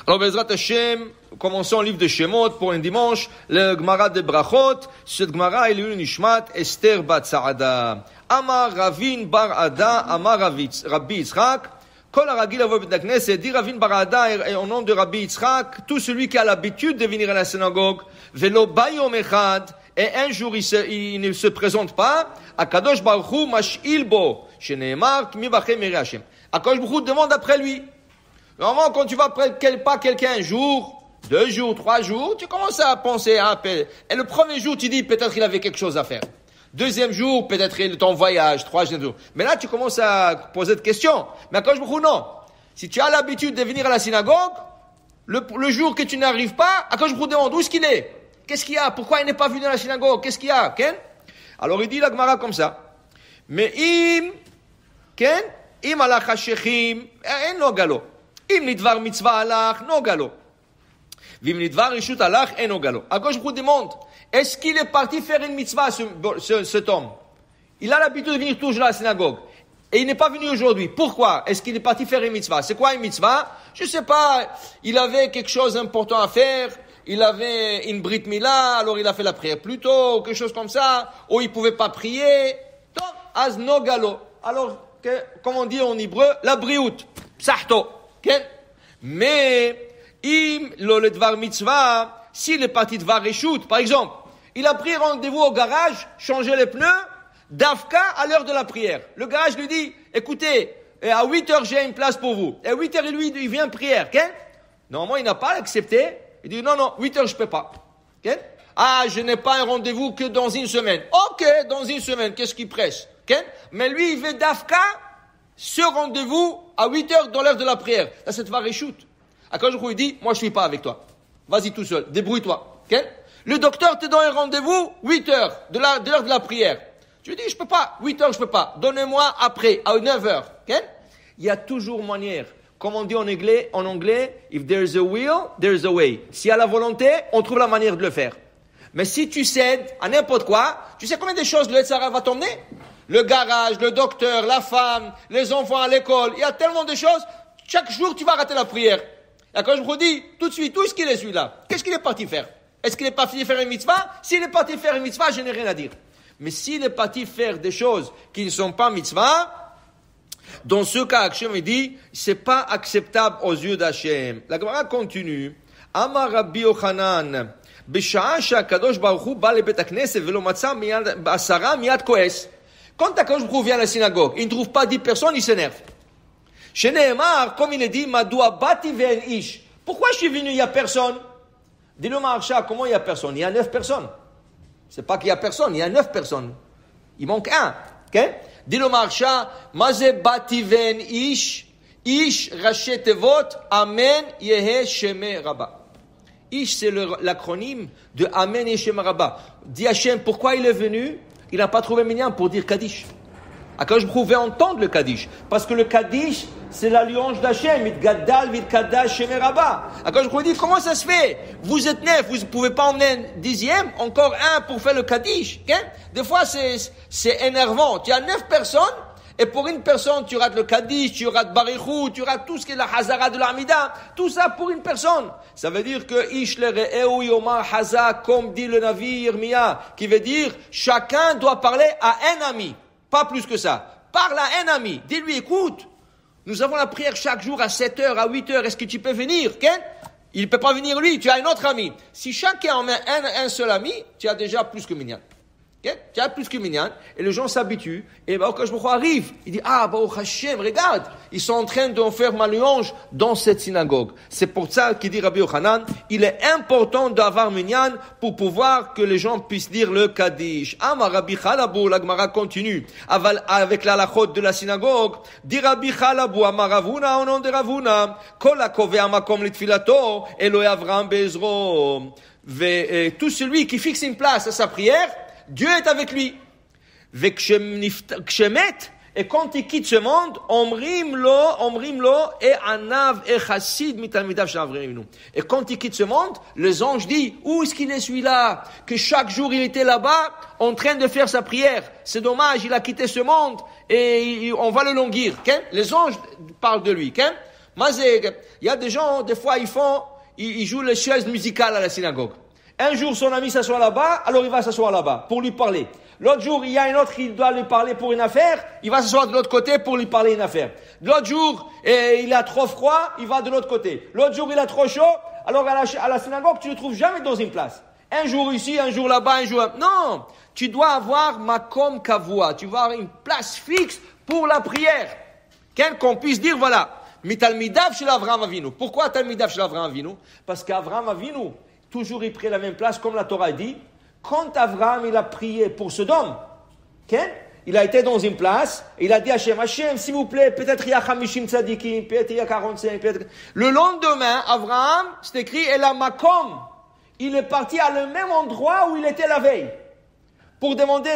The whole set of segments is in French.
Alors, Bezrat Hashem, commençons le livre de Shemot pour un dimanche, le Gemara de Brachot. Cette Gemara, il est une Nishmat, Esther Bat Saada. Amar Ravin Bar Ada, Amar Rabbi Yitzchak. Kol Aragil Avo Bet Knesset, dit Ravin Bar Ada, au nom de Rabbi Yitzchak, tout celui qui a l'habitude de venir à la synagogue, Velo Bayom Echad, et un jour il ne se présente pas, Akadosh Baruch Hu Mash'il Bo, Sheneemar, Kmi Bachem Ere Hashem. Akadosh Baruch Hu demande après lui. Normalement, quand tu vas pas quelqu'un un jour, 2 jours, 3 jours, tu commences à penser à un peu. Et le premier jour, tu dis peut-être il avait quelque chose à faire. Deuxième jour, peut-être il est en voyage. Troisième jour. Mais là, tu commences à poser des questions. Mais quand je me dis non. Si tu as l'habitude de venir à la synagogue, le jour que tu n'arrives pas, quand je me demande où est-ce qu'il est? Qu'est-ce qu'il y a? Pourquoi il n'est pas venu à la synagogue? Qu'est-ce qu'il y a? Ken? Alors il dit la Gemara comme ça. Mais im alach hashechim, en lo galo. Im nidvar mitzvah alach, no galo. Vim nidvar rishut alach, en no galo. À gauche, je vous demande, est-ce qu'il est parti faire une mitzvah, cet homme? Il a l'habitude de venir toujours à la synagogue. Et il n'est pas venu aujourd'hui. Pourquoi? Est-ce qu'il est parti faire une mitzvah? C'est quoi une mitzvah? Je sais pas. Il avait quelque chose d'important à faire. Il avait une brit mila, alors il a fait la prière plus tôt, quelque chose comme ça. Ou il pouvait pas prier. Donc, az no galo. Alors, comme on dit en hébreu, la briout. Psahto. Mais, le dvar mitzvah, s'il est parti de vareshut, par exemple, il a pris rendez-vous au garage, changé les pneus, d'Afka à l'heure de la prière. Le garage lui dit, écoutez, à 8h j'ai une place pour vous. Et à 8h, il vient prière. Normalement, il n'a pas accepté. Il dit, non, 8h je peux pas. Ah, je n'ai pas un rendez-vous que dans une semaine. Ok, dans une semaine, qu'est-ce qui presse? Mais lui, il veut d'Afka, ce rendez-vous à 8h dans l'heure de la prière. Là, c'est vareshut. Quand je lui dis, moi je suis pas avec toi. Vas-y tout seul, débrouille-toi. Le docteur te donne un rendez-vous 8h de l'heure de la prière. Tu lui dis, je peux pas, 8h je peux pas. Donnez-moi après, à 9h. Il y a toujours manière. Comme on dit en anglais, if there's a will, there's a way. S'il y a la volonté, on trouve la manière de le faire. Mais si tu cèdes à n'importe quoi, tu sais combien de choses le Yetzirah va t'emmener? Le garage, le docteur, la femme, les enfants à l'école. Il y a tellement de choses. Chaque jour, tu vas rater la prière. Et quand je vous dis, tout de suite, où est-ce qu'il est celui-là? Qu'est-ce qu'il est parti faire? Est-ce qu'il est parti faire une mitzvah? S'il est parti faire une mitzvah, je n'ai rien à dire. Mais s'il est parti faire des choses qui ne sont pas mitzvah, dans ce cas, Hachem me dit, c'est pas acceptable aux yeux d'Hachem. La Gemara continue. Amar Rabbi Yochanan, B'sha'a she'akadosh baruch hu ba lebet hakneset velo matza asara miyad koes. Quand Akadosh Baruch Hu vient à la synagogue, il ne trouve pas 10 personnes, il s'énerve. Chez Nehemar, comme il est dit, Madoua bati ve'en ish. Pourquoi je suis venu, il n'y a personne? Dis-le Maharsha, comment il n'y a personne? Il y a 9 personnes. C'est pas qu'il y a personne, il y a 9 personnes. Il manque un. Dis-le Maharsha, Maze bati ve'en ish, ish rachet tevot, amen yehe sheme rabba. Ish, c'est l'acronyme de amen yehe sheme rabba. Dis Hachem, pourquoi il est venu? Il n'a pas trouvé minyan pour dire Kaddish. Quand je pouvais entendre le Kaddish. Parce que le Kaddish, c'est la louange d'Hachem. Mit gaddal, mit kaddash, sheme rabba. Quand je pouvais dire, comment ça se fait? Vous êtes 9, vous ne pouvez pas emmener un 10e, encore un pour faire le Kaddish. Des fois, c'est énervant. Tu as 9 personnes, et pour une personne, tu rates le Kaddish, tu rates Barichou, tu rates tout ce qui est la Hazara de l'Amida. Tout ça pour une personne. Ça veut dire que Ish le re'eu yoma haza, comme dit le Navi Yirmiyah, qui veut dire, chacun doit parler à un ami. Pas plus que ça. Parle à un ami. Dis-lui, écoute, nous avons la prière chaque jour à 7h, à 8h. Est-ce que tu peux venir? Il ne peut pas venir lui, tu as un autre ami. Si chacun en met un seul ami, tu as déjà plus que minyan. Tu as plus que minyan, et les gens s'habituent, et quand je me arrive, il dit, Baruch Hashem, regarde, ils sont en train de faire ma louange dans cette synagogue. C'est pour ça qu'il dit Rabbi Yochanan, il est important d'avoir minyan pour pouvoir que les gens puissent dire le Kaddish. Amar Rabbi Chalabou, la Gemara continue, avec la halachot de la synagogue, dit Rabbi Chalabou, Amar Ravuna, au nom de Ravuna, Kol hakove hamakom litfilato, Eloi Avram Bezro. Tout celui qui fixe une place à sa prière, Dieu est avec lui. Et quand il quitte ce monde, omrim lo et anav et chassid mitalmidav shavreinu. Et quand il quitte ce monde, les anges disent, où est-ce qu'il est celui-là? Que chaque jour il était là-bas, en train de faire sa prière. C'est dommage, il a quitté ce monde, et on va le longuir. Les anges parlent de lui. Il y a des gens, des fois, ils jouent les chaises musicales à la synagogue. Un jour, son ami s'assoit là-bas, alors il va s'asseoir là-bas pour lui parler. L'autre jour, il y a un autre qui doit lui parler pour une affaire, il va s'asseoir de l'autre côté pour lui parler une affaire. L'autre jour, il a trop froid, il va de l'autre côté. L'autre jour, il a trop chaud, alors à la synagogue, tu ne le trouves jamais dans une place. Un jour ici, un jour là-bas, un jour là-bas. Non, tu dois avoir makom kavua, tu vas avoir une place fixe pour la prière. Qu'on puisse dire, voilà, mitalmidav shel Avraham Avinu. Pourquoi talmidav shel Avraham Avinu? Parce qu'Avraham Avinu, toujours il prie la même place, comme la Torah dit. Quand Avraham, il a prié pour Sodome, il a été dans une place, et il a dit à Hachem, s'il vous plaît, peut-être il y a 50 tzadikim, peut-être il y a 45, peut-être. Le lendemain, Avraham, c'est écrit, et la makom, il est parti à le même endroit où il était la veille. Pour demander,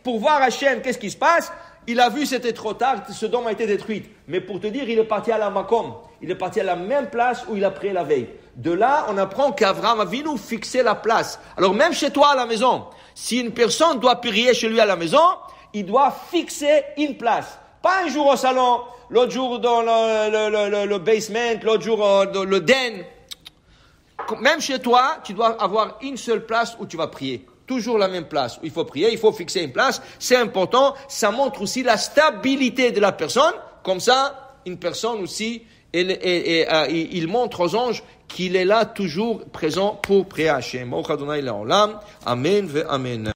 pour voir Hachem, qu'est-ce qui se passe. Il a vu, c'était trop tard, Sodome a été détruite. Mais pour te dire, il est parti à la makom. Il est parti à la même place où il a prié la veille. De là, on apprend qu'Avraham Avinu fixait la place. Alors même chez toi à la maison, si une personne doit prier chez lui à la maison, il doit fixer une place. Pas un jour au salon, l'autre jour dans le basement, l'autre jour dans le den. Même chez toi, tu dois avoir une seule place où tu vas prier. Toujours la même place où il faut prier, il faut fixer une place. C'est important, ça montre aussi la stabilité de la personne. Comme ça, une personne aussi, il montre aux anges qu'il est là toujours présent pour prier à Hachem. Amen ve amen.